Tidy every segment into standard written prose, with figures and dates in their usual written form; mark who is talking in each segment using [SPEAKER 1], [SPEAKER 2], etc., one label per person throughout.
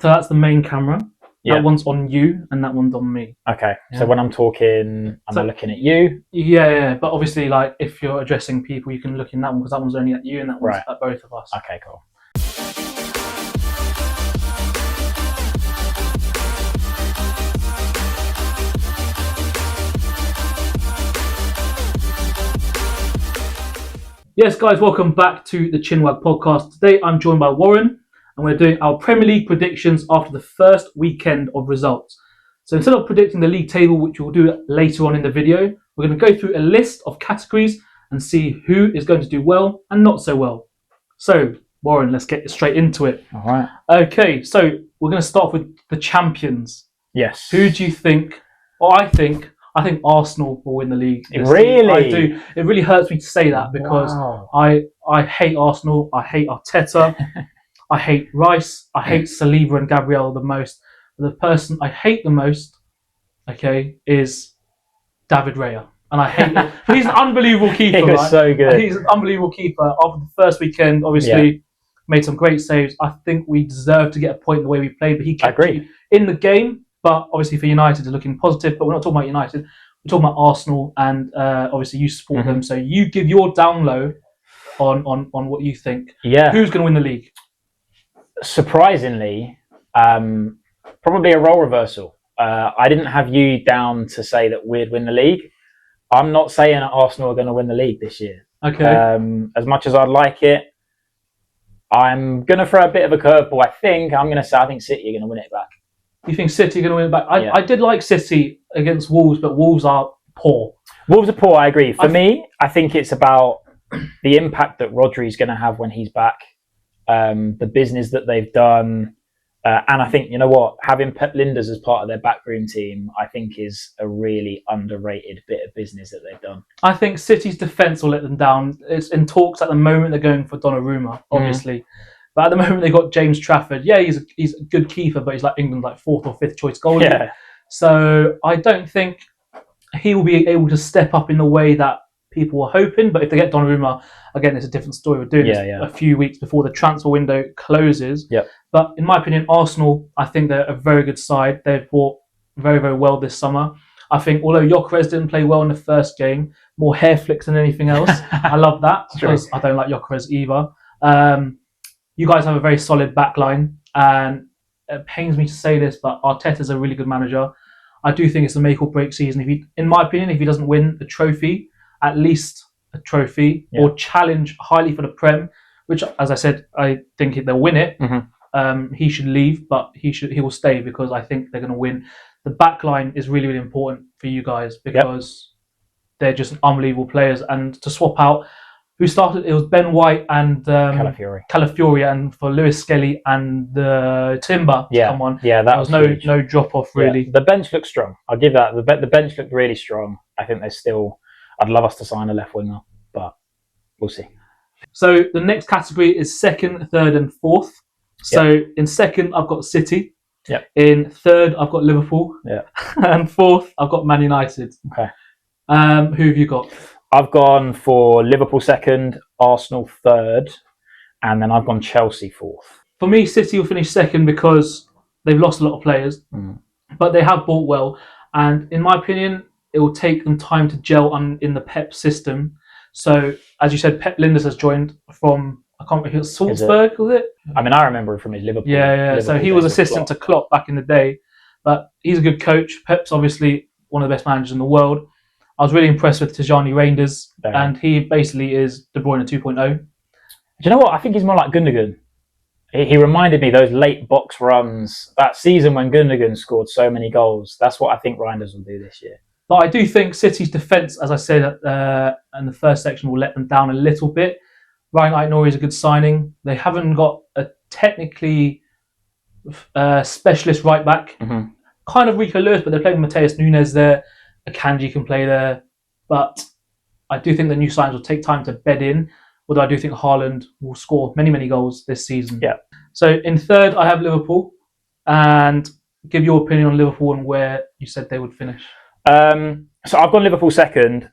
[SPEAKER 1] So that's the main camera.
[SPEAKER 2] Yeah.
[SPEAKER 1] That one's on you, and that one's on me.
[SPEAKER 2] Okay.
[SPEAKER 1] Yeah.
[SPEAKER 2] So when I'm talking, am I looking at you?
[SPEAKER 1] Yeah. But obviously, like if you're addressing people, you can look in that one because that one's only at you, and that one's at both of us.
[SPEAKER 2] Okay, cool.
[SPEAKER 1] Yes, guys, welcome back to the Chinwag podcast. Today I'm joined by Warren, and we're doing our Premier League predictions after the first weekend of results. So instead of predicting the league table, which we'll do later on in the video, we're going to go through a list of categories and see who is going to do well and not so well. So, Warren, let's get straight into it.
[SPEAKER 2] All right.
[SPEAKER 1] Okay, so we're going to start with the champions.
[SPEAKER 2] Yes.
[SPEAKER 1] Who do you think? Well, I think Arsenal will win the league.
[SPEAKER 2] Really?
[SPEAKER 1] I do. It really hurts me to say that because I hate Arsenal. I hate Arteta. I hate Rice. I hate Saliba and Gabriel the most. The person I hate the most, is David Raya. And I hate him. He's an unbelievable keeper.
[SPEAKER 2] He was so good.
[SPEAKER 1] He's an unbelievable keeper. After the first weekend, obviously, made some great saves. I think we deserve to get a point the way we played, but he kept you in the game. But obviously for United, it's looking positive. But we're not talking about United. We're talking about Arsenal, and obviously you support them. So you give your down low on what you think.
[SPEAKER 2] Yeah.
[SPEAKER 1] Who's going to win the league?
[SPEAKER 2] Surprisingly, probably a role reversal. I didn't have you down to say that we'd win the league. I'm not saying that Arsenal are going to win the league this year.
[SPEAKER 1] Okay.
[SPEAKER 2] As much as I'd like it, I'm going to throw a bit of a curveball. I think City are going to win it back.
[SPEAKER 1] You think City are going to win it back? I did like City against Wolves, but Wolves are poor.
[SPEAKER 2] Wolves are poor, I agree. For me, I think it's about the impact that Rodri's going to have when he's back, the business that they've done. And I think, you know what, having Pep Lijnders as part of their backroom team, I think is a really underrated bit of business that they've done.
[SPEAKER 1] I think City's defence will let them down. It's in talks at the moment. They're going for Donnarumma, obviously. But at the moment, they got James Trafford. Yeah, he's a good keeper, but he's like England's like 4th or 5th choice goalie.
[SPEAKER 2] Yeah.
[SPEAKER 1] So I don't think he will be able to step up in the way that people were hoping. But if they get Donnarumma, again, it's a different story. We're doing this a few weeks before the transfer window closes.
[SPEAKER 2] Yep.
[SPEAKER 1] But in my opinion, Arsenal, I think they're a very good side. They've fought very, very well this summer. I think although Gyökeres didn't play well in the first game, more hair flicks than anything else. I love that because I don't like Gyökeres either. You guys have a very solid back line, and it pains me to say this, but Arteta's a really good manager. I do think it's a make or break season. In my opinion, if he doesn't win a trophy, at least a trophy, or challenge highly for the Prem, which, as I said, I think they'll win it. He should leave, but he will stay because I think they're going to win. The back line is really, really important for you guys because they're just unbelievable players. And to swap out, who started? It was Ben White and Calafiori, and for Lewis Skelly and Timber to come on.
[SPEAKER 2] Yeah, that was
[SPEAKER 1] no drop off really.
[SPEAKER 2] The bench looks strong. I'll give that. The bench looked really strong. I think there's still. I'd love us to sign a left winger, but we'll see.
[SPEAKER 1] So the next category is second, third, and fourth. So in second, I've got City.
[SPEAKER 2] Yep.
[SPEAKER 1] In third, I've got Liverpool.
[SPEAKER 2] Yeah.
[SPEAKER 1] And fourth, I've got Man United.
[SPEAKER 2] Okay.
[SPEAKER 1] Who have you got?
[SPEAKER 2] I've gone for Liverpool second, Arsenal third, and then I've gone Chelsea fourth.
[SPEAKER 1] For me, City will finish second because they've lost a lot of players, but they have bought well. And in my opinion, it will take them time to gel in the Pep system. So, as you said, Pep Lijnders has joined from, I can't remember, Salzburg, was it?
[SPEAKER 2] I mean, I remember him from his Liverpool.
[SPEAKER 1] Yeah. So he was assistant to Klopp back in the day, but he's a good coach. Pep's obviously one of the best managers in the world. I was really impressed with Tijani Reinders, and he basically is De Bruyne 2.0.
[SPEAKER 2] Do you know what? I think he's more like Gundogan. He reminded me those late box runs, that season when Gundogan scored so many goals. That's what I think Reinders will do this year.
[SPEAKER 1] But I do think City's defence, as I said in the first section, will let them down a little bit. Ryan Aït-Nouri is a good signing. They haven't got a technically specialist right back. Kind of Rico Lewis, but they're playing Mateus Nunes there. Akanji can play there. But I do think the new signings will take time to bed in. Although I do think Haaland will score many, many goals this season.
[SPEAKER 2] Yeah.
[SPEAKER 1] So in third, I have Liverpool. And give your opinion on Liverpool and where you said they would finish.
[SPEAKER 2] So I've gone Liverpool second.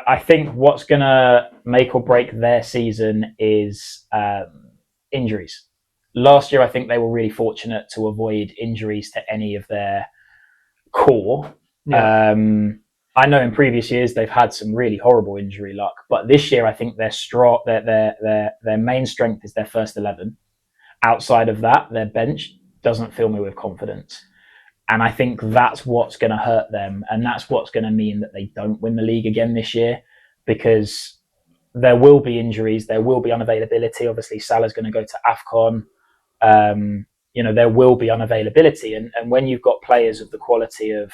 [SPEAKER 2] I think what's going to make or break their season is injuries. last year I think they were really fortunate to avoid injuries to any of their core.
[SPEAKER 1] Yeah.
[SPEAKER 2] I know in previous years they've had some really horrible injury luck, but this year I think their main strength is their first 11. Outside of that, their bench doesn't fill me with confidence. And I think that's what's going to hurt them. And that's what's going to mean that they don't win the league again this year, because there will be injuries. There will be unavailability. Obviously, Salah's going to go to AFCON. There will be unavailability. And when you've got players of the quality of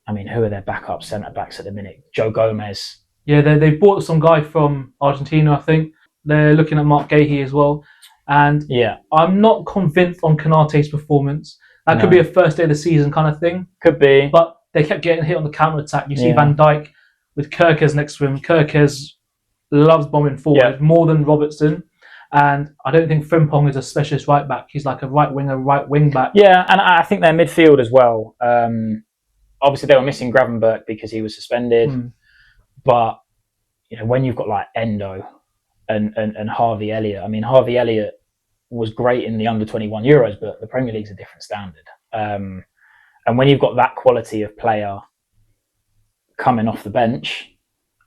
[SPEAKER 2] who are their backup centre-backs at the minute? Joe Gomez.
[SPEAKER 1] Yeah, they bought some guy from Argentina, I think. They're looking at Mark Gahey as well. And
[SPEAKER 2] yeah,
[SPEAKER 1] I'm not convinced on Konaté's performance. That could be a first day of the season kind of thing.
[SPEAKER 2] Could be.
[SPEAKER 1] But they kept getting hit on the counter-attack. You see Van Dijk with Kerkez next to him. Kerkez loves bombing forward more than Robertson. And I don't think Frimpong is a specialist right-back. He's like a right winger, right wing-back.
[SPEAKER 2] Yeah, and I think their midfield as well. Obviously, they were missing Gravenberch because he was suspended. But when you've got like Endo and Harvey Elliott, Harvey Elliott was great in the under-21 Euros, but the Premier League's a different standard. And when you've got that quality of player coming off the bench,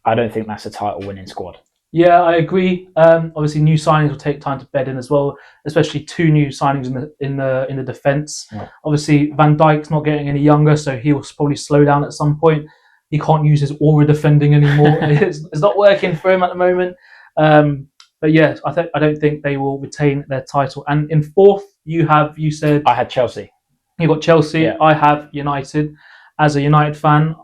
[SPEAKER 2] I don't think that's a title-winning squad.
[SPEAKER 1] Yeah, I agree. Obviously, new signings will take time to bed in as well, especially 2 new signings in the defence.
[SPEAKER 2] Yeah.
[SPEAKER 1] Obviously, Van Dijk's not getting any younger, so he will probably slow down at some point. He can't use his aura defending anymore. It's not working for him at the moment. But yes, I don't think they will retain their title. And in fourth, you said
[SPEAKER 2] I had Chelsea.
[SPEAKER 1] You got Chelsea.
[SPEAKER 2] Yeah.
[SPEAKER 1] I have United. As a United fan,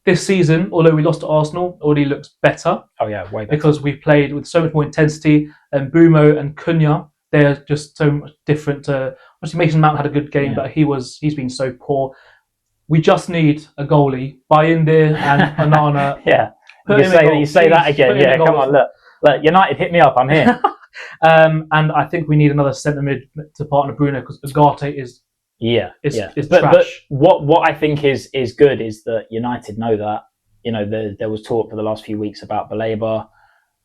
[SPEAKER 1] this season, although we lost to Arsenal, it already looks better.
[SPEAKER 2] Oh yeah, way better.
[SPEAKER 1] Because we played with so much more intensity. And Bumo and Cunha, they're just so much different. Obviously, Mason Mount had a good game, but he's been so poor. We just need a goalie. Bayindir and Onana.
[SPEAKER 2] Yeah, you say that again. Yeah, come on, look, United, hit me up. I'm here.
[SPEAKER 1] And I think we need another centre mid to partner Bruno, because Ugarte is trash.
[SPEAKER 2] But what I think is good is that United know that. There was talk for the last few weeks about Baleba.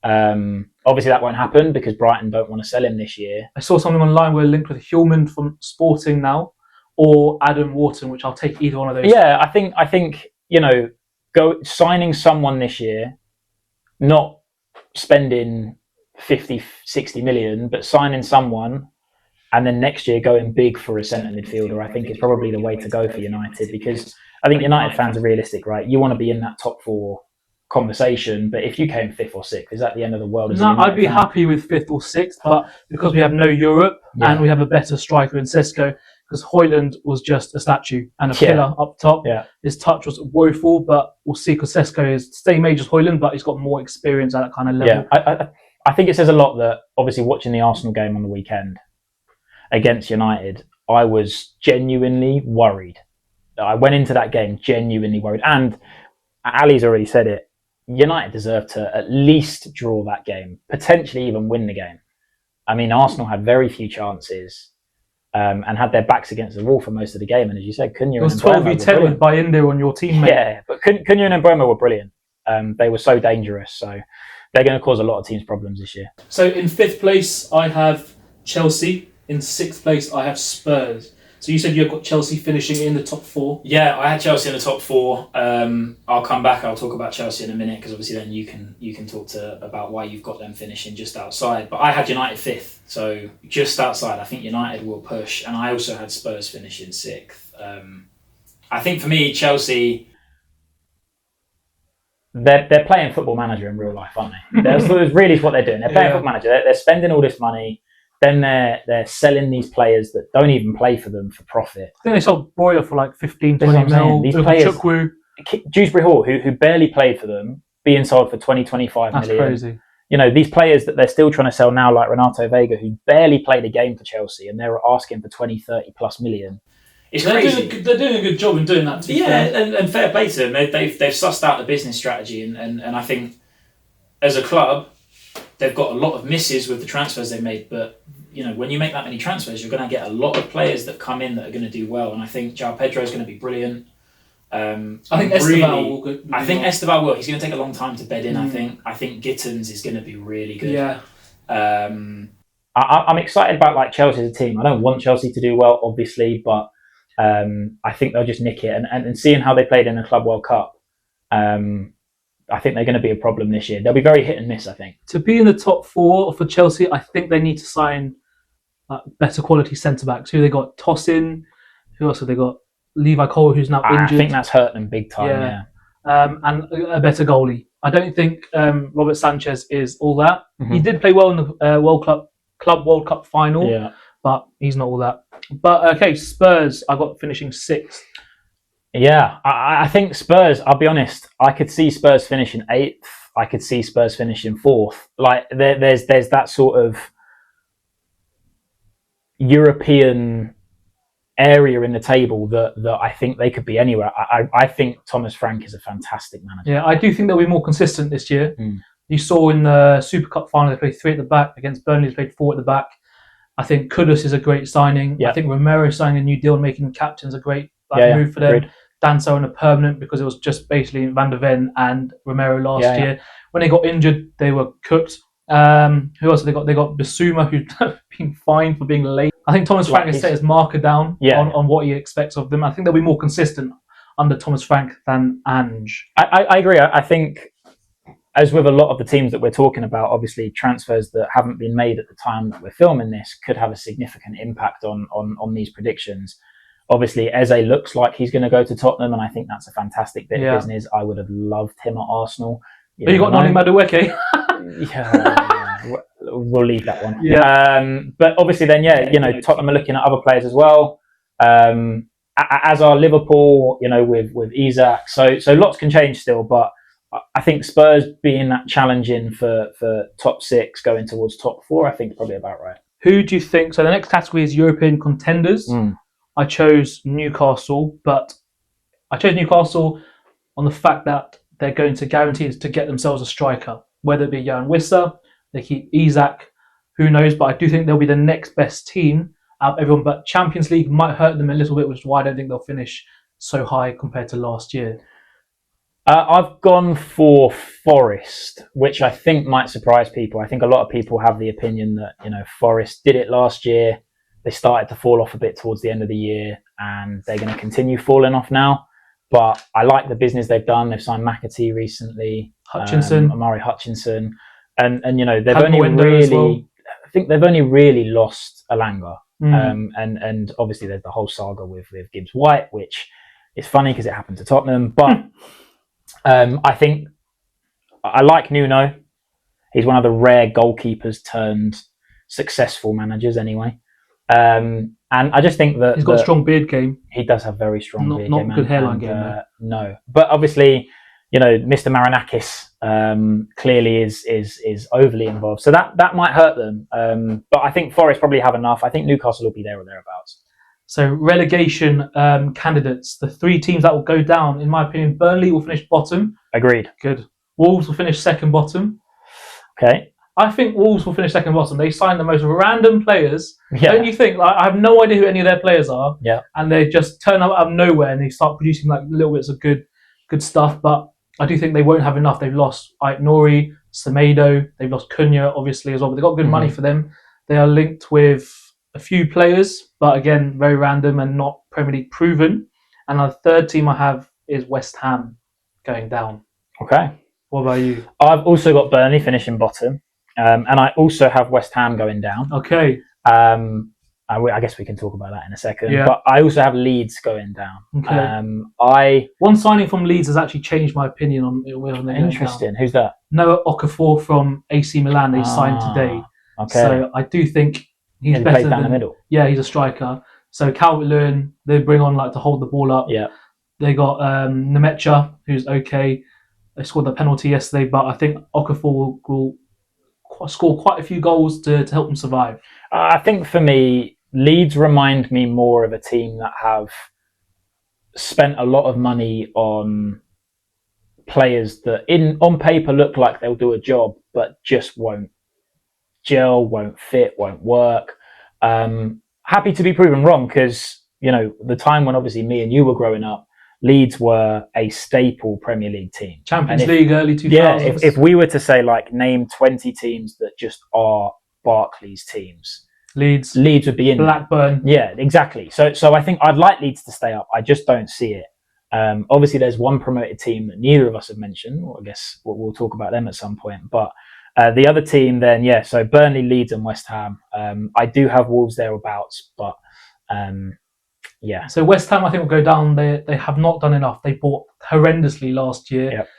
[SPEAKER 2] Obviously that won't happen because Brighton don't want to sell him this year.
[SPEAKER 1] I saw something online where linked with Hillman from Sporting now, or Adam Wharton, which I'll take either one of those.
[SPEAKER 2] Yeah, I think go signing someone this year, not spending 50, 60 million, but signing someone and then next year going big for a centre midfielder, I think is probably the way to go for United, because I think United fans are realistic, right? You want to be in that top 4 conversation, but if you came 5th or 6th, is that the end of the world?
[SPEAKER 1] No, I'd be happy with 5th or 6th, but because we have no Europe and we have a better striker in Sesko, because Højlund was just a statue and a pillar up top.
[SPEAKER 2] Yeah.
[SPEAKER 1] His touch was woeful, but we'll see, because Sesko is the same age as Højlund, but he's got more experience at that kind of level.
[SPEAKER 2] Yeah, I think it says a lot that, obviously, watching the Arsenal game on the weekend against United, I was genuinely worried. I went into that game genuinely worried. And Ali's already said it, United deserve to at least draw that game, potentially even win the game. Arsenal had very few chances. And had their backs against the wall for most of the game. And as you said, Cunha and Mbeumo were brilliant. It was 12v10 with
[SPEAKER 1] Bayindir on your teammate.
[SPEAKER 2] Yeah, but Cunha and Mbeumo were brilliant. They were so dangerous. So they're going to cause a lot of teams problems this year.
[SPEAKER 1] So in 5th place, I have Chelsea. In 6th place, I have Spurs. So you said you've got Chelsea finishing in the top 4.
[SPEAKER 3] Yeah, I had Chelsea in the top 4. I'll come back. I'll talk about Chelsea in a minute, because obviously then you can talk about why you've got them finishing just outside. But I had United 5th, so just outside. I think United will push, and I also had Spurs finishing 6th. I think for me, Chelsea,
[SPEAKER 2] they're playing Football Manager in real life, aren't they? That's really what they're doing. They're playing Football Manager. They're spending all this money. Then they're selling these players that don't even play for them for profit.
[SPEAKER 1] I think they sold Broiler for like 15, 20 mil.
[SPEAKER 2] These players, Dewsbury Hall, who barely played for them, being sold for 20, 25 million.
[SPEAKER 1] That's crazy.
[SPEAKER 2] These players that they're still trying to sell now, like Renato Vega, who barely played a game for Chelsea, and they were asking for 20, 30 plus million.
[SPEAKER 3] It's crazy.
[SPEAKER 1] They're doing a good job in doing that.
[SPEAKER 3] And fair play to them. They've sussed out the business strategy, and I think as a club, they've got a lot of misses with the transfers they made, but when you make that many transfers, you're going to get a lot of players that come in that are going to do well, and I think João Pedro is going to be brilliant.
[SPEAKER 1] I think Esteval will go.
[SPEAKER 3] I think Esteval will. He's going to take a long time to bed in. I think Gittins is going to be really good.
[SPEAKER 1] Yeah.
[SPEAKER 2] I I'm excited about like Chelsea as a team. I don't want Chelsea to do well, obviously, but I think they'll just nick it. And seeing how they played in the Club World Cup, I think they're going to be a problem this year. They'll be very hit and miss, I think.
[SPEAKER 1] To be in the top 4 for Chelsea, I think they need to sign better quality centre backs. Who they got? Tosin. Who else have they got? Levi Cole, who's now injured.
[SPEAKER 2] I think that's hurt them big time. Yeah.
[SPEAKER 1] And a better goalie. I don't think Robert Sanchez is all that.
[SPEAKER 2] Mm-hmm.
[SPEAKER 1] He did play well in the Club World Cup final, but he's not all that. But okay, Spurs, I got finishing 6th.
[SPEAKER 2] Yeah, I think Spurs, I'll be honest, I could see Spurs finishing 8th. I could see Spurs finishing 4th. Like, there's that sort of European area in the table that I think they could be anywhere. I think Thomas Frank is a fantastic manager.
[SPEAKER 1] Yeah, I do think they'll be more consistent this year. You saw in the Super Cup final, they played 3 at the back. Against Burnley, they played 4 at the back. I think Kudus is a great signing. I think Romero signing a new deal and making him captain is a great move for them.
[SPEAKER 2] Agreed.
[SPEAKER 1] Danso on a permanent, because it was just basically Van der Ven and Romero last year. When they got injured, they were cooked. Who else have they got? They got Bissouma, who's been fined for being late. I think Thomas Frank has set his marker down on what he expects of them. I think they'll be more consistent under Thomas Frank than Ange.
[SPEAKER 2] I agree. I think, as with a lot of the teams that we're talking about, obviously transfers that haven't been made at the time that we're filming this could have a significant impact on these predictions. Obviously, Eze looks like he's going to go to Tottenham, and I think that's a fantastic bit of business. I would have loved him at Arsenal.
[SPEAKER 1] But you got Noni Madueke.
[SPEAKER 2] We'll leave that one. But obviously then, Tottenham are looking at other players as well. As are Liverpool, with Isak. So lots can change still, but I think Spurs being that challenging for top 6 going towards top 4, I think is probably about right.
[SPEAKER 1] Who do you think? So the next category is European contenders. I chose Newcastle, but I chose Newcastle on the fact that they're going to guarantee to get themselves a striker, whether it be Jan Wissa, they keep Isak, who knows, but I do think they'll be the next best team out of everyone. But Champions League might hurt them a little bit, which is why I don't think they'll finish so high compared to last year.
[SPEAKER 2] I've gone for Forest, which I think might surprise people. I think a lot of people have the opinion that, Forest did it last year. They started to fall off a bit towards the end of the year, and they're going to continue falling off now. But I like the business they've done. They've signed McAtee recently, Amari Hutchinson, and they've I think they've only really lost Alanga, and obviously there's the whole saga with Gibbs White, which is funny because it happened to Tottenham. But I think I like Nuno. He's one of the rare goalkeepers turned successful managers, anyway. And I just think that
[SPEAKER 1] he's got a strong beard game.
[SPEAKER 2] He does have very strong beard game.
[SPEAKER 1] Not good hairline game.
[SPEAKER 2] No, but obviously, Mr. Marinakis clearly is overly involved, so that might hurt them. But I think Forest probably have enough. I think Newcastle will be there or thereabouts.
[SPEAKER 1] So relegation candidates, the 3 teams that will go down, in my opinion, Burnley will finish bottom.
[SPEAKER 2] Agreed.
[SPEAKER 1] Good. Wolves will finish second bottom.
[SPEAKER 2] Okay.
[SPEAKER 1] I think Wolves will finish second bottom. They signed the most random players. Yeah. Don't you think? I have no idea who any of their players are.
[SPEAKER 2] Yeah.
[SPEAKER 1] And they just turn up out of nowhere and they start producing like little bits of good stuff. But I do think they won't have enough. They've lost Aït-Nouri, Semedo. They've lost Cunha, obviously, as well. But they've got good money for them. They are linked with a few players, but again, very random and not Premier League proven. And the third team I have is West Ham going down.
[SPEAKER 2] Okay.
[SPEAKER 1] What about you?
[SPEAKER 2] I've also got Burnley finishing bottom. And I also have West Ham going down.
[SPEAKER 1] Okay.
[SPEAKER 2] I guess we can talk about that in a second. Yeah. But I also have Leeds going down.
[SPEAKER 1] Okay. One signing from Leeds has actually changed my opinion on them.
[SPEAKER 2] Interesting. Who's that?
[SPEAKER 1] Noah Okafor from AC Milan. They signed today.
[SPEAKER 2] Okay.
[SPEAKER 1] So I do think he's better
[SPEAKER 2] down the middle.
[SPEAKER 1] Yeah, he's a striker. So Calvert-Lewin, they bring on to hold the ball up.
[SPEAKER 2] Yeah.
[SPEAKER 1] They got Nemecha, who's okay. They scored the penalty yesterday, but I think Okafor will score quite a few goals to help them survive.
[SPEAKER 2] I think for me, Leeds remind me more of a team that have spent a lot of money on players that on paper look like they'll do a job, but just won't gel, won't fit, won't work. Happy to be proven wrong, because the time when obviously me and you were growing up, Leeds were a staple Premier League team.
[SPEAKER 1] Champions League, early 2000s.
[SPEAKER 2] Yeah, if we were to say name 20 teams that just are Barclays teams,
[SPEAKER 1] Leeds,
[SPEAKER 2] Leeds would be in there.
[SPEAKER 1] Blackburn.
[SPEAKER 2] Yeah, exactly. So I think I'd like Leeds to stay up. I just don't see it. Obviously, there's one promoted team that neither of us have mentioned. Well, I guess we'll talk about them at some point. But the other team, then, yeah. So Burnley, Leeds, and West Ham. I do have Wolves thereabouts, but yeah.
[SPEAKER 1] So West Ham, I think, will go down. They have not done enough. They bought horrendously last year.
[SPEAKER 2] Yep.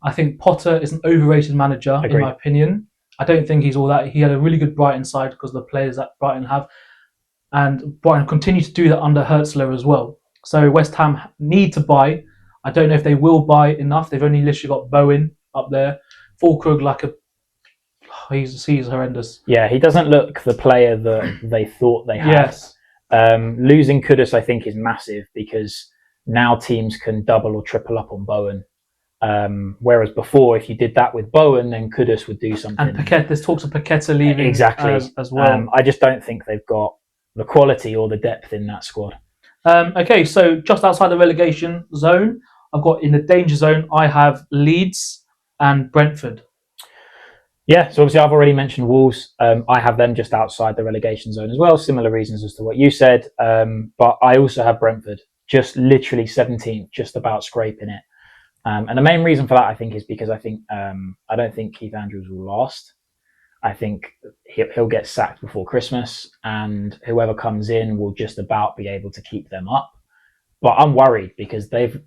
[SPEAKER 1] I think Potter is an overrated manager,
[SPEAKER 2] Agreed.
[SPEAKER 1] in my opinion. I don't think he's all that. He had a really good Brighton side because of the players that Brighton have. And Brighton continue to do that under Hertzler as well. So West Ham need to buy. I don't know if they will buy enough. They've only literally got Bowen up there. Fulkrug, he's horrendous.
[SPEAKER 2] Yeah, he doesn't look the player that they thought they had.
[SPEAKER 1] Yes.
[SPEAKER 2] Losing Kudus, I think, is massive because now teams can double or triple up on Bowen. Whereas before, if you did that with Bowen, then Kudus would do something.
[SPEAKER 1] And Paqueta, there's talks of Paqueta leaving
[SPEAKER 2] exactly
[SPEAKER 1] as well.
[SPEAKER 2] I just don't think they've got the quality or the depth in that squad.
[SPEAKER 1] Okay, so just outside the relegation zone, I've got in the danger zone, I have Leeds and Brentford.
[SPEAKER 2] Yeah, so obviously I've already mentioned Wolves. I have them just outside the relegation zone as well. Similar reasons as to what you said. But I also have Brentford, just literally 17th, just about scraping it. And the main reason for that, I think, is because I don't think Keith Andrews will last. I think he'll get sacked before Christmas, and whoever comes in will just about be able to keep them up. But I'm worried because they've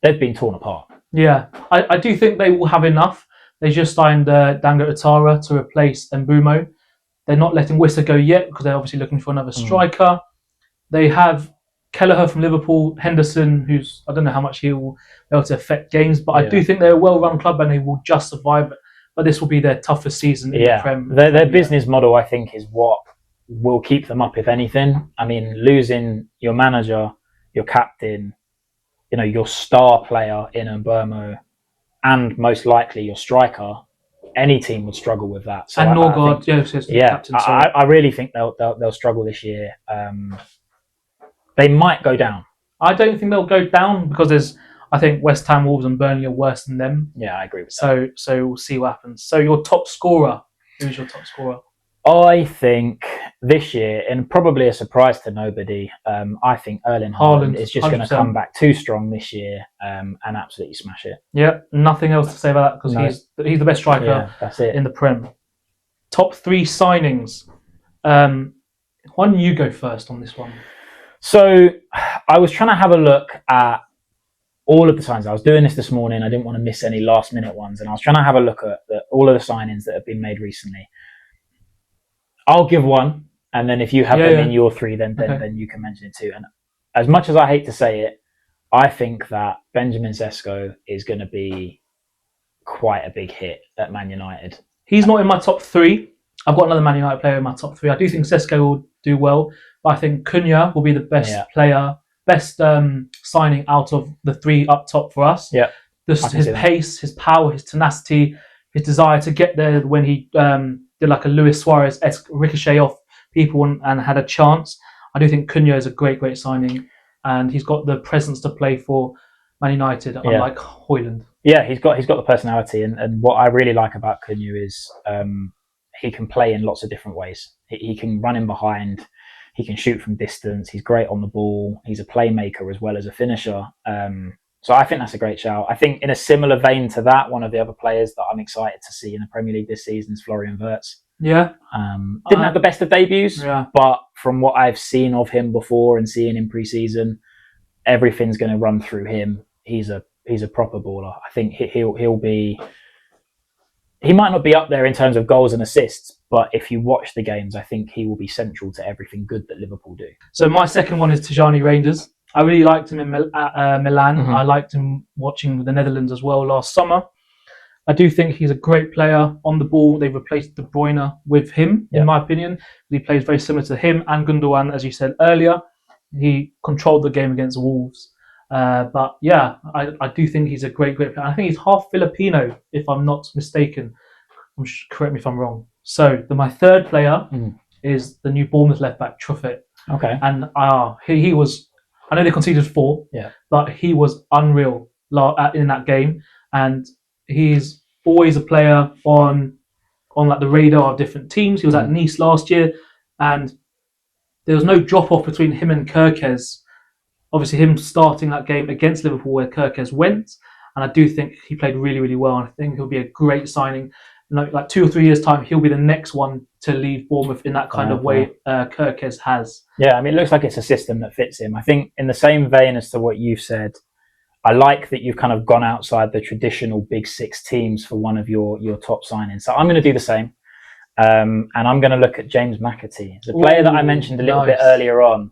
[SPEAKER 2] been torn apart.
[SPEAKER 1] Yeah, I do think they will have enough. They just signed Dango Atara to replace Mbumo. They're not letting Wissa go yet because they're obviously looking for another striker. They have Kelleher from Liverpool, Henderson, who's, I don't know how much he will be able to affect games, but I do think they're a well-run club and they will just survive. But this will be their toughest season in the Prem.
[SPEAKER 2] Their business model, I think, is what will keep them up, if anything. I mean, losing your manager, your captain, your star player in Mbumo, and most likely your striker, any team would struggle with that. So
[SPEAKER 1] and Norgard, captain.
[SPEAKER 2] I really think they'll struggle this year. They might go down.
[SPEAKER 1] I don't think they'll go down because I think West Ham, Wolves, and Burnley are worse than them.
[SPEAKER 2] Yeah, I agree with that.
[SPEAKER 1] So we'll see what happens. So your top scorer, who's your top scorer?
[SPEAKER 2] I think this year, and probably a surprise to nobody, I think Erling Haaland is just going to come back too strong this year and absolutely smash it.
[SPEAKER 1] Yeah, nothing else to say about that because he's the best striker
[SPEAKER 2] that's it.
[SPEAKER 1] in the Prem. Top 3 signings. Why don't you go first on this one?
[SPEAKER 2] So I was trying to have a look at all of the signings. I was doing this morning. I didn't want to miss any last minute ones. And I was trying to have a look at all of the signings that have been made recently. I'll give one. And then if you have them in your 3, then you can mention it too. And as much as I hate to say it, I think that Benjamin Sesko is going to be quite a big hit at Man United.
[SPEAKER 1] He's not in my top 3. I've got another Man United player in my top 3. I do think Sesko will do well. But I think Cunha will be the best player, best signing out of the 3 up top for us.
[SPEAKER 2] Yeah,
[SPEAKER 1] his pace, his power, his tenacity, his desire to get there when he did like a Luis Suarez-esque ricochet off people and had a chance. I do think Cunha is a great signing, and he's got the presence to play for Man United, unlike Højlund.
[SPEAKER 2] Yeah, he's got the personality, and what I really like about Cunha is he can play in lots of different ways. He can run in behind. He can shoot from distance. He's great on the ball. He's a playmaker as well as a finisher. So I think that's a great shout. I think in a similar vein to that, one of the other players that I'm excited to see in the Premier League this season is Florian Wirtz.
[SPEAKER 1] Yeah.
[SPEAKER 2] Didn't have the best of debuts,
[SPEAKER 1] yeah.
[SPEAKER 2] But from what I've seen of him before and seeing in pre-season, everything's going to run through him. He's a proper baller. I think he'll be... He might not be up there in terms of goals and assists, but if you watch the games, I think he will be central to everything good that Liverpool do.
[SPEAKER 1] So my second one is Tijani Reinders. I really liked him in Milan. I liked him watching the Netherlands as well last summer. I do think he's a great player on the ball. They've replaced De Bruyne with him, in my opinion. He plays very similar to him and Gundogan, as you said earlier. He controlled the game against Wolves. But yeah, I do think he's a great player. I think he's half Filipino, if I'm not mistaken. Correct me if I'm wrong. So my third player is the new Bournemouth left back, Truffett.
[SPEAKER 2] Okay.
[SPEAKER 1] And he was, I know they conceded 4, but he was unreal in that game. And he's always a player on on like the radar of different teams. He was at Nice last year, and there was no drop off between him and Kirkes. Obviously, him starting that game against Liverpool where Kirkes went, and I do think he played really, really well. And I think he'll be a great signing. Like 2 or 3 years' time, he'll be the next one to leave Bournemouth in that kind of way Kirkes has.
[SPEAKER 2] Yeah, I mean, it looks like it's a system that fits him. I think in the same vein as to what you've said, I like that you've kind of gone outside the traditional big six teams for one of your top signings. So I'm going to do the same. And I'm going to look at James McAtee, the player that I mentioned a little bit earlier on.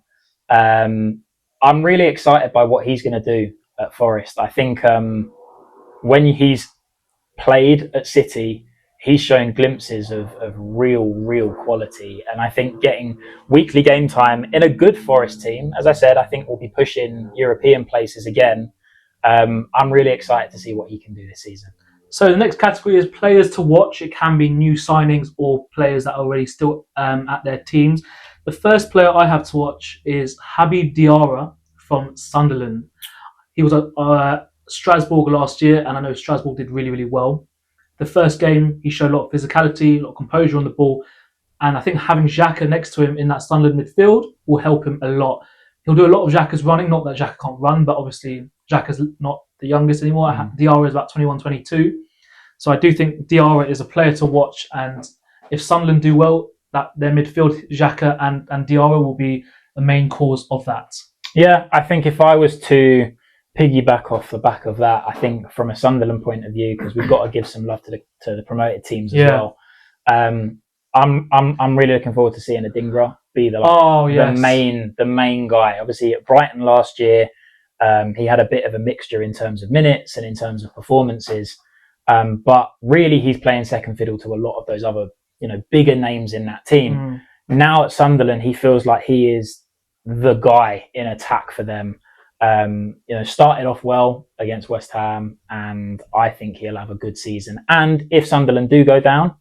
[SPEAKER 2] I'm really excited by what he's going to do at Forest. I think when he's played at City, he's showing glimpses of real quality. And I think getting weekly game time in a good Forest team, as I said, I think we'll be pushing European places again. I'm really excited to see what he can do this season.
[SPEAKER 1] So the next category is players to watch. It can be new signings or players that are already still at their teams. The first player I have to watch is Habib Diarra from Sunderland. He was at Strasbourg last year, and I know Strasbourg did really, really well. The first game, he showed a lot of physicality, a lot of composure on the ball, and I think having Xhaka next to him in that Sunderland midfield will help him a lot. He'll do a lot of Xhaka's running, not that Xhaka can't run, but obviously Xhaka's not the youngest anymore. Diarra is about 21, 22. So I do think Diarra is a player to watch, and if Sunderland do well, that their midfield, Xhaka and Diarra will be the main cause of that.
[SPEAKER 2] Yeah, I think if I was to piggyback off the back of that, I think from a Sunderland point of view, because we've got to give some love to the promoted teams as well. I'm really looking forward to seeing Adingra be the main guy. Obviously at Brighton last year, he had a bit of a mixture in terms of minutes and in terms of performances, but really he's playing second fiddle to a lot of those other bigger names in that team. Now at Sunderland, he feels like he is the guy in attack for them. Started off well against West Ham, and I think he'll have a good season. And if Sunderland do go down,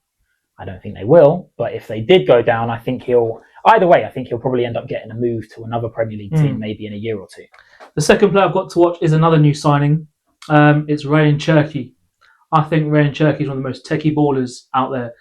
[SPEAKER 2] I don't think they will, but if they did go down, I think he'll probably end up getting a move to another Premier League team, maybe in a year or two.
[SPEAKER 1] The second player I've got to watch is another new signing. It's Rayan Cherki. I think Rayan Cherki is one of the most techie ballers out there.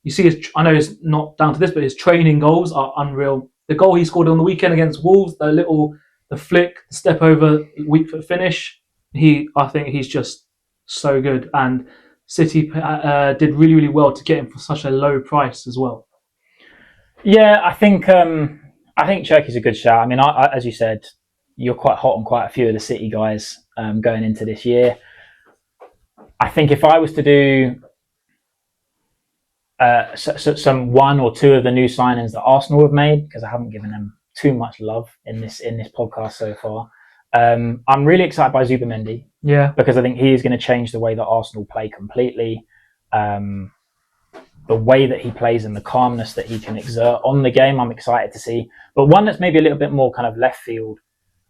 [SPEAKER 1] You see, I know it's not down to this, but his training goals are unreal. The goal he scored on the weekend against Wolves, the flick, the step over, weak foot finish. I think he's just so good, and City did really, really well to get him for such a low price as well.
[SPEAKER 2] Yeah, I think Cherki's a good shout. I mean, as you said, you're quite hot on quite a few of the City guys going into this year. I think if I was to do some one or two of the new signings that Arsenal have made, because I haven't given them too much love in this podcast so far, I'm really excited by Zubimendi.
[SPEAKER 1] Yeah,
[SPEAKER 2] because I think he is going to change the way that Arsenal play completely. The way that he plays and the calmness that he can exert on the game, I'm excited to see. But one that's maybe a little bit more kind of left field,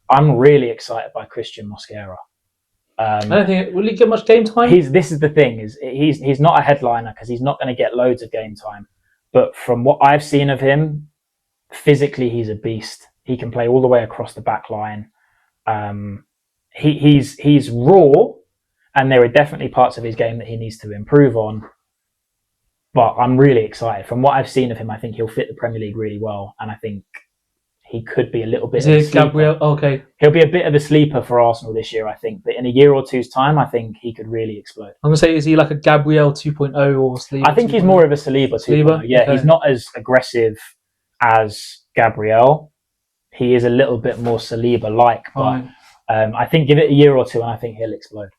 [SPEAKER 2] I'm really excited by Christian Mosquera.
[SPEAKER 1] I don't think will he get much game time.
[SPEAKER 2] This is the thing, is he's not a headliner because he's not going to get loads of game time. But from what I've seen of him, physically he's a beast. He can play all the way across the back line. He's raw, and there are definitely parts of his game that he needs to improve on. But I'm really excited. From what I've seen of him, I think he'll fit the Premier League really well, and I think he could be a little bit.
[SPEAKER 1] Is it Gabriel? Okay,
[SPEAKER 2] he'll be a bit of a sleeper for Arsenal this year, I think. But in a year or two's time, I think he could really explode.
[SPEAKER 1] I'm gonna say, is he like a Gabriel 2.0 or Saliba?
[SPEAKER 2] I think he's more of a Saliba 2.0. Yeah, okay. He's not as aggressive as Gabriel. He is a little bit more Saliba-like, but I think give it a year or two, and I think he'll explode.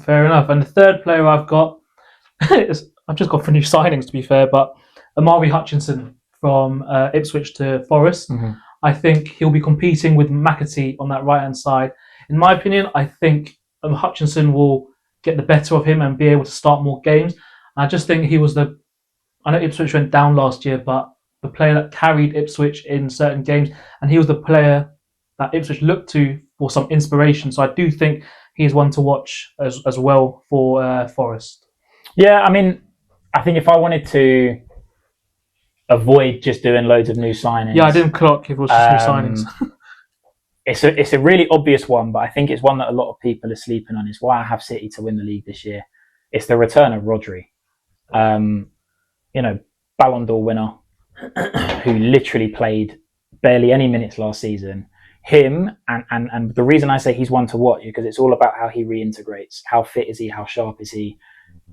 [SPEAKER 1] Fair enough. And the third player I've got, I've just got for new signings to be fair, but Amari Hutchinson from Ipswich to Forest. Mm-hmm. I think he'll be competing with McAtee on that right-hand side. In my opinion, I think Hutchinson will get the better of him and be able to start more games. I just think he was I know Ipswich went down last year, but the player that carried Ipswich in certain games, and he was the player that Ipswich looked to for some inspiration. So I do think he's one to watch as well for Forest. Yeah,
[SPEAKER 2] I mean, I think if I wanted to avoid just doing loads of new signings...
[SPEAKER 1] Yeah, I didn't clock if it was just new signings.
[SPEAKER 2] It's a really obvious one, but I think it's one that a lot of people are sleeping on. It's why I have City to win the league this year. It's the return of Rodri. Ballon d'Or winner who literally played barely any minutes last season. Him and the reason I say he's one to watch is because it's all about how he reintegrates. How fit is he? How sharp is he?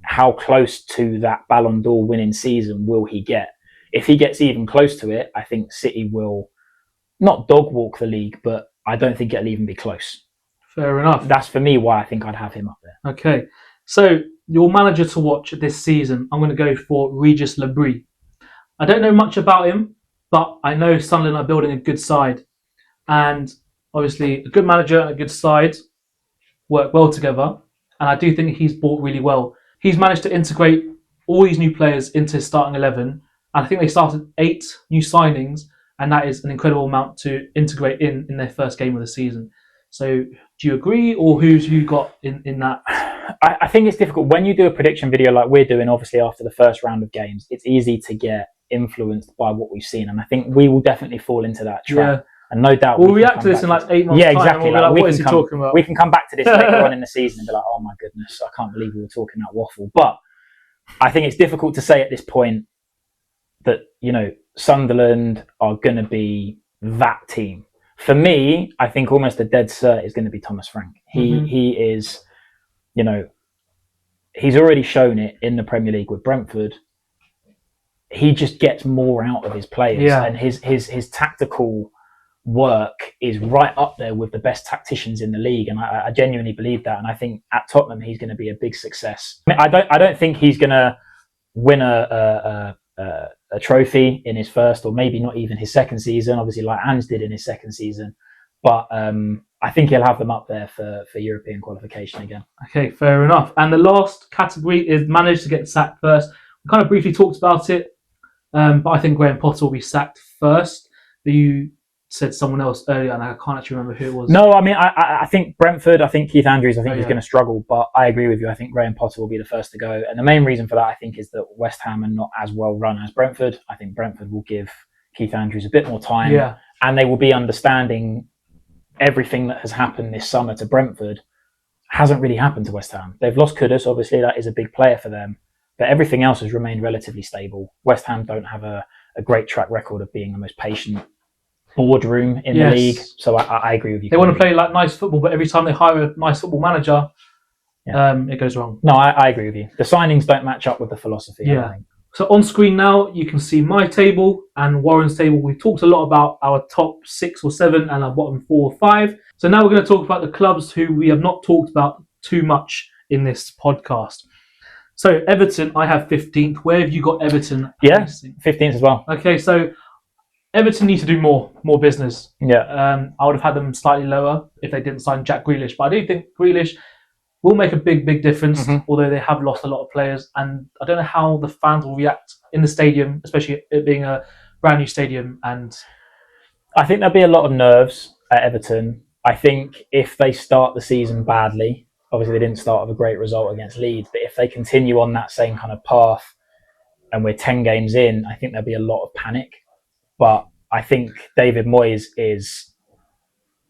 [SPEAKER 2] How close to that Ballon d'Or winning season will he get? If he gets even close to it, I think City will not dog walk the league, but I don't think it'll even be close.
[SPEAKER 1] Fair enough.
[SPEAKER 2] That's for me why I think I'd have him up there.
[SPEAKER 1] Okay, so your manager to watch this season, I'm going to go for Regis Lebris. I don't know much about him, but I know Sunderland are building a good side. And obviously, a good manager and a good side work well together. And I do think he's bought really well. He's managed to integrate all these new players into his starting 11. And I think they started 8 new signings. And that is an incredible amount to integrate in their first game of the season. So do you agree, or who's you got in that?
[SPEAKER 2] I think it's difficult. When you do a prediction video like we're doing, obviously, after the first round of games, it's easy to get influenced by what we've seen. And I think we will definitely fall into that trap.
[SPEAKER 1] Yeah.
[SPEAKER 2] And no doubt
[SPEAKER 1] we'll react to this in like 8 months' time.
[SPEAKER 2] Exactly.
[SPEAKER 1] We'll what is he talking about?
[SPEAKER 2] We can come back to this later on in the season and be like, oh my goodness, I can't believe we were talking that waffle. But I think it's difficult to say at this point that, Sunderland are going to be that team. For me, I think almost a dead cert is going to be Thomas Frank. He is, he's already shown it in the Premier League with Brentford. He just gets more out of his players, and his tactical work is right up there with the best tacticians in the league, and I genuinely believe that. And I think at Tottenham he's going to be a big success. I don't think he's going to win a trophy in his first, or maybe not even his second season, obviously like Ange did in his second season, but I think he'll have them up there for European qualification again.
[SPEAKER 1] Okay, fair enough. And the last category is managed to get sacked first. We kind of briefly talked about it, but I think Graham Potter will be sacked first. You said someone else earlier, and I can't actually remember who it was.
[SPEAKER 2] No, I mean, I think Brentford, I think Keith Andrews, I think he's going to struggle, but I agree with you. I think Graham Potter will be the first to go. And the main reason for that, I think, is that West Ham are not as well run as Brentford. I think Brentford will give Keith Andrews a bit more time, and they will be understanding everything that has happened this summer to Brentford hasn't really happened to West Ham. They've lost Kudus, obviously, that is a big player for them, but everything else has remained relatively stable. West Ham don't have a great track record of being the most patient boardroom in the league, so I agree with you.
[SPEAKER 1] They want to play like nice football, but every time they hire a nice football manager, it goes wrong.
[SPEAKER 2] No, I agree with you. The signings don't match up with the philosophy. I think.
[SPEAKER 1] So on screen now, you can see my table and Warren's table. We've talked a lot about our top 6 or 7 and our bottom 4 or 5. So now we're going to talk about the clubs who we have not talked about too much in this podcast. So Everton, I have 15th. Where have you got Everton?
[SPEAKER 2] Yeah, 15th as well.
[SPEAKER 1] Okay, so Everton need to do more business.
[SPEAKER 2] Yeah.
[SPEAKER 1] I would have had them slightly lower if they didn't sign Jack Grealish, but I do think Grealish will make a big difference, although they have lost a lot of players, and I don't know how the fans will react in the stadium, especially it being a brand new stadium. And
[SPEAKER 2] I think there'll be a lot of nerves at Everton. I think if they start the season badly, obviously they didn't start with a great result against Leeds, but if they continue on that same kind of path and we're 10 games in, I think there'll be a lot of panic. But I think David Moyes is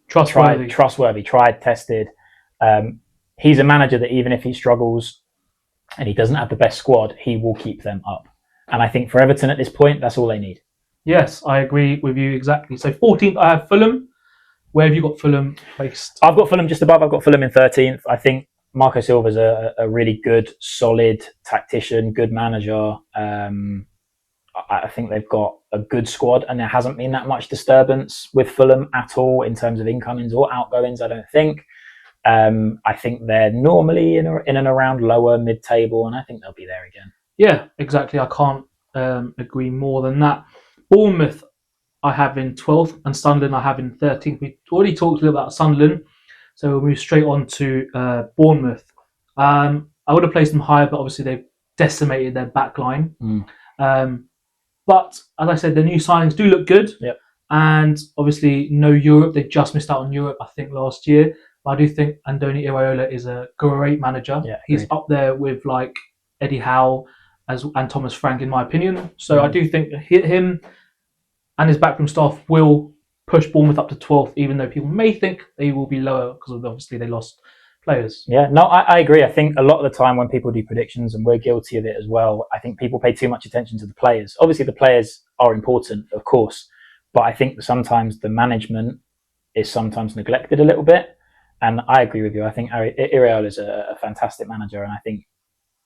[SPEAKER 2] trustworthy, tried, tested. He's a manager that even if he struggles and he doesn't have the best squad, he will keep them up. And I think for Everton at this point, that's all they need.
[SPEAKER 1] Yes, I agree with you exactly. So 14th, I have Fulham. Where have you got Fulham placed?
[SPEAKER 2] I've got Fulham just above. I've got Fulham in 13th. I think Marco Silva's a really good, solid tactician, good manager. I think they've got a good squad, and there hasn't been that much disturbance with Fulham at all in terms of incomings or outgoings, I don't think. I think they're normally in and around lower mid-table, and I think they'll be there again.
[SPEAKER 1] Yeah, exactly. I can't agree more than that. Bournemouth, I have in 12th, and Sunderland, I have in 13th. We already talked a little about Sunderland, so we'll move straight on to Bournemouth. I would have placed them higher, but obviously they've decimated their back line. But as I said, the new signings do look good.
[SPEAKER 2] Yep.
[SPEAKER 1] And obviously no Europe. They just missed out on Europe, I think, last year. But I do think Andoni Iraola is a great manager.
[SPEAKER 2] Yeah,
[SPEAKER 1] he's up there with like Eddie Howe and Thomas Frank, in my opinion. So I do think him and his backroom staff will push Bournemouth up to 12th, even though people may think they will be lower because obviously they lost players.
[SPEAKER 2] Yeah, no, I agree. I think a lot of the time when people do predictions, and we're guilty of it as well, I think people pay too much attention to the players. Obviously, the players are important, of course, but I think sometimes the management is sometimes neglected a little bit. And I agree with you. I think Iraola is a fantastic manager, and I think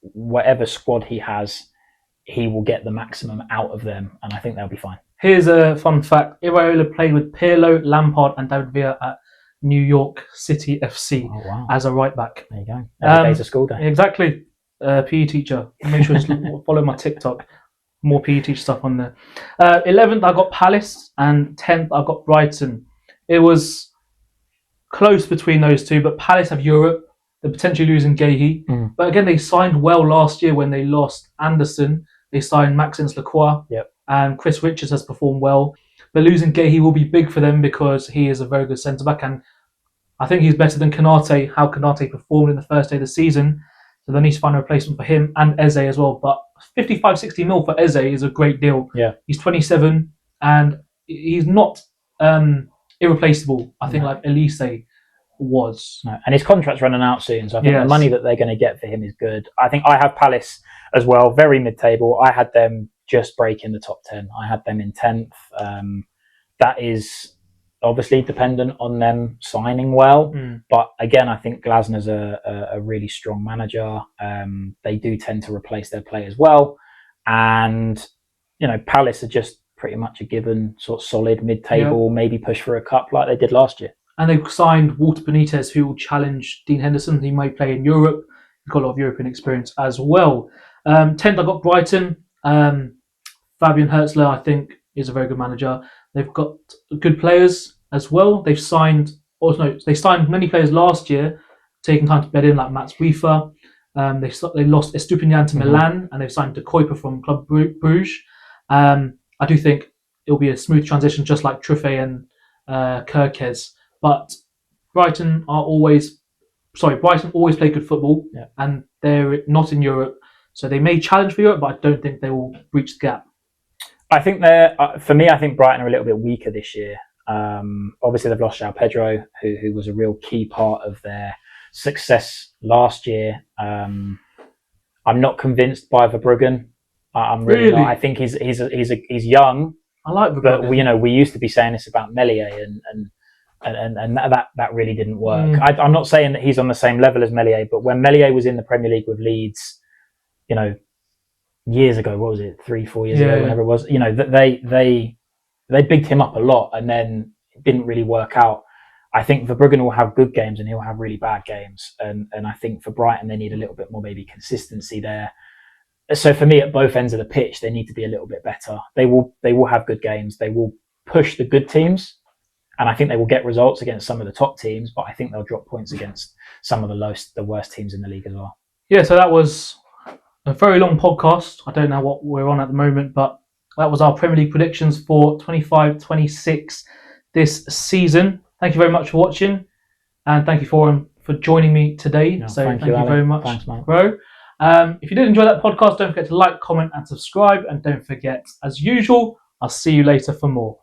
[SPEAKER 2] whatever squad he has, he will get the maximum out of them, and I think they'll be fine.
[SPEAKER 1] Here's a fun fact. Iraola played with Pirlo, Lampard and David Villa at New York City FC as a right back.
[SPEAKER 2] There you go. Every day's a school day.
[SPEAKER 1] Exactly. PE teacher. Make sure to follow my TikTok. More PE teacher stuff on there. 11th, I got Palace, and 10th, I got Brighton. It was close between those two, but Palace have Europe. They're potentially losing Guéhi. But again, they signed well last year when they lost Anderson. They signed Maxence Lacroix. And Chris Richards has performed well. But losing Guéhi will be big for them because he is a very good centre-back. And I think he's better than Konate, how Konate performed in the first day of the season. So they need to find a replacement for him and Eze as well. But 55, 60 mil for Eze is a great deal.
[SPEAKER 2] Yeah.
[SPEAKER 1] He's 27 and he's not irreplaceable, I think, like Elise was.
[SPEAKER 2] No. And his contract's running out soon, so I think the money that they're going to get for him is good. I think I have Palace as well, very mid-table. I had them just breaking the top 10. I had them in 10th. That is obviously dependent on them signing well. But again, I think Glasner's a really strong manager. They do tend to replace their players well. And, you know, Palace are just pretty much a given sort of solid mid-table, maybe push for a cup like they did last year.
[SPEAKER 1] And they've signed Walter Benitez, who will challenge Dean Henderson. He may play in Europe. He's got a lot of European experience as well. 10th, I got Brighton. Fabian Herzler, I think, is a very good manager. They've got good players as well. They signed many players last year, taking time to bed in, like Mats Wiefer. They lost Estupinian to Milan, and they've signed De Kuyper from Club Bruges. I do think it'll be a smooth transition, just like Truffet and Kirkes. But Brighton always play good football, and they're not in Europe. So they may challenge for Europe, but I don't think they will breach the gap.
[SPEAKER 2] I think for me, I think Brighton are a little bit weaker this year. Obviously, they've lost João Pedro, who was a real key part of their success last year. I'm not convinced by Verbruggen. I'm really not. I think he's young.
[SPEAKER 1] I like Verbruggen.
[SPEAKER 2] But we used to be saying this about Meslier, and that really didn't work. I'm not saying that he's on the same level as Meslier, but when Meslier was in the Premier League with Leeds, years ago, what was it, 3-4 years ago, whenever it was, they bigged him up a lot, and then it didn't really work out. I think Verbruggen will have good games and he'll have really bad games, and I think for Brighton they need a little bit more maybe consistency there. So for me, at both ends of the pitch, they need to be a little bit better. They will have good games. They will push the good teams, and I think they will get results against some of the top teams. But I think they'll drop points against some of the worst teams in the league as well. Yeah,
[SPEAKER 1] so that was a very long podcast. I don't know what we're on at the moment, but that was our Premier League predictions for 25-26 this season. Thank you very much for watching, and thank you for joining me today. Thank you very much.
[SPEAKER 2] Thanks, man.
[SPEAKER 1] Bro. If you did enjoy that podcast, don't forget to like, comment, and subscribe. And don't forget, as usual, I'll see you later for more.